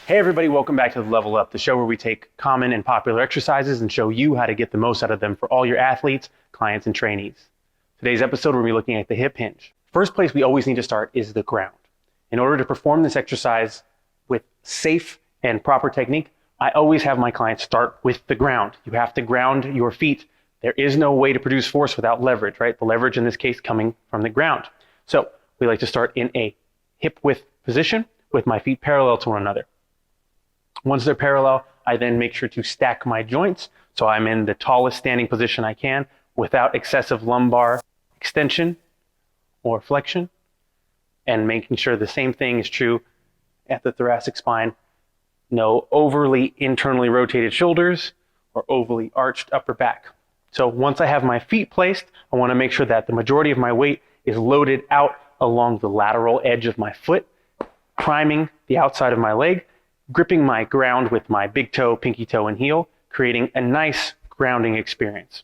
Hey everybody, welcome back to the Level Up, the show where we take common and popular exercises and show you how to get the most out of them for all your athletes, clients, and trainees. Today's episode, we're going to be looking at the hip hinge. First place we always need to start is the ground. In order to perform this exercise with safe and proper technique, I always have my clients start with the ground. You have to ground your feet. There is no way to produce force without leverage, right? The leverage in this case coming from the ground. So we like to start in a hip width position with my feet parallel to one another. Once they're parallel, I then make sure to stack my joints so I'm in the tallest standing position I can without excessive lumbar extension or flexion, and making sure the same thing is true at the thoracic spine. No overly internally rotated shoulders or overly arched upper back. So once I have my feet placed, I want to make sure that the majority of my weight is loaded out along the lateral edge of my foot, priming the outside of my leg, gripping my ground with my big toe, pinky toe, and heel, creating a nice grounding experience.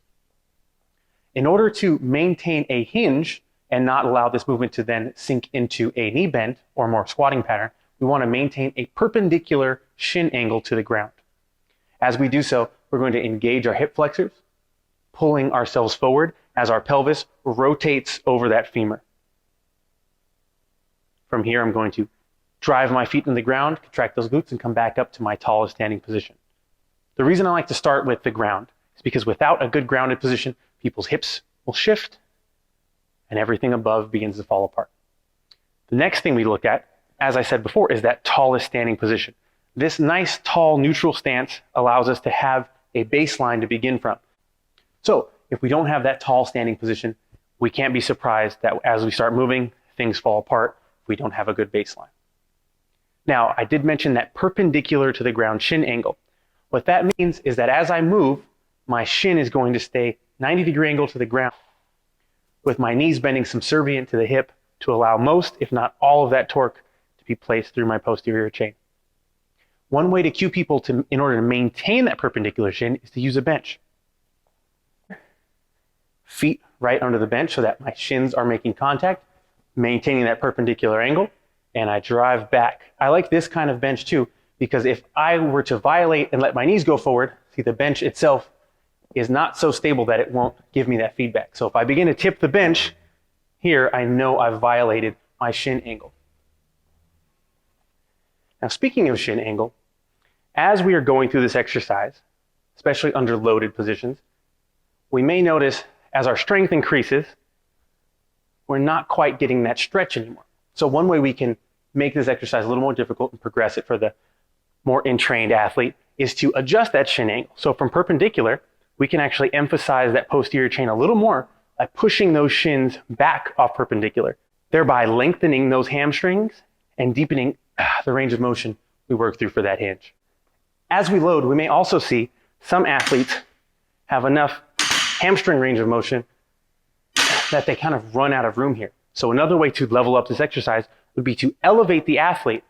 In order to maintain a hinge and not allow this movement to then sink into a knee bend or more squatting pattern, we want to maintain a perpendicular shin angle to the ground. As we do so, we're going to engage our hip flexors, pulling ourselves forward as our pelvis rotates over that femur. From here, I'm going to drive my feet in the ground, contract those glutes, and come back up to my tallest standing position. The reason I like to start with the ground is because without a good grounded position, people's hips will shift and everything above begins to fall apart. The next thing we look at, as I said before, is that tallest standing position. This nice, tall, neutral stance allows us to have a baseline to begin from. So if we don't have that tall standing position, we can't be surprised that as we start moving, things fall apart if we don't have a good baseline. Now, I did mention that perpendicular to the ground shin angle. What that means is that as I move, my shin is going to stay 90-degree angle to the ground, with my knees bending subservient to the hip to allow most, if not all, of that torque to be placed through my posterior chain. One way to cue people in order to maintain that perpendicular shin is to use a bench. Feet right under the bench so that my shins are making contact, maintaining that perpendicular angle, and I drive back. I like this kind of bench too, because if I were to violate and let my knees go forward, see, the bench itself is not so stable that it won't give me that feedback. So if I begin to tip the bench here, I know I've violated my shin angle. Now, speaking of shin angle, as we are going through this exercise, especially under loaded positions, we may notice as our strength increases, we're not quite getting that stretch anymore. So one way we can make this exercise a little more difficult and progress it for the more entrained athlete is to adjust that shin angle. So from perpendicular, we can actually emphasize that posterior chain a little more by pushing those shins back off perpendicular, thereby lengthening those hamstrings and deepening the range of motion we work through for that hinge. As we load, we may also see some athletes have enough hamstring range of motion that they kind of run out of room here. So another way to level up this exercise would be to elevate the athlete.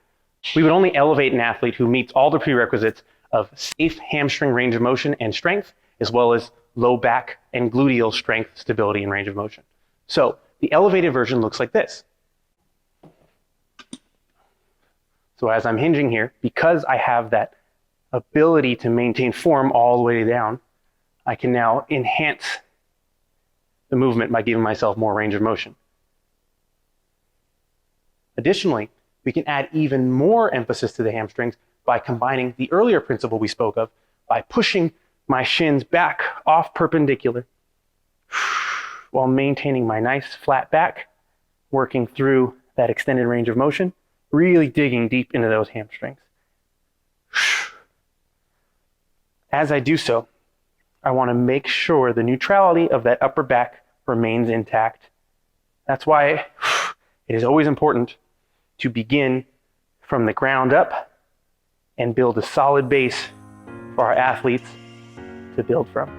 We would only elevate an athlete who meets all the prerequisites of safe hamstring range of motion and strength, as well as low back and gluteal strength, stability, and range of motion. So the elevated version looks like this. So as I'm hinging here, because I have that ability to maintain form all the way down, I can now enhance the movement by giving myself more range of motion. Additionally, we can add even more emphasis to the hamstrings by combining the earlier principle we spoke of by pushing my shins back off perpendicular while maintaining my nice flat back, working through that extended range of motion, really digging deep into those hamstrings. As I do so, I want to make sure the neutrality of that upper back remains intact. That's why it is always important to begin from the ground up and build a solid base for our athletes to build from.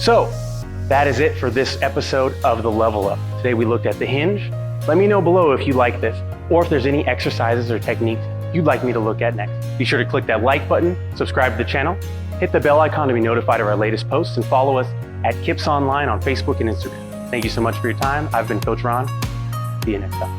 So that is it for this episode of The Level Up. Today we looked at the hinge. Let me know below if you like this, or if there's any exercises or techniques you'd like me to look at next. Be sure to click that like button, subscribe to the channel, hit the bell icon to be notified of our latest posts, and follow us at KIPS Online on Facebook and Instagram. Thank you so much for your time. I've been Coach Ron. See you next time.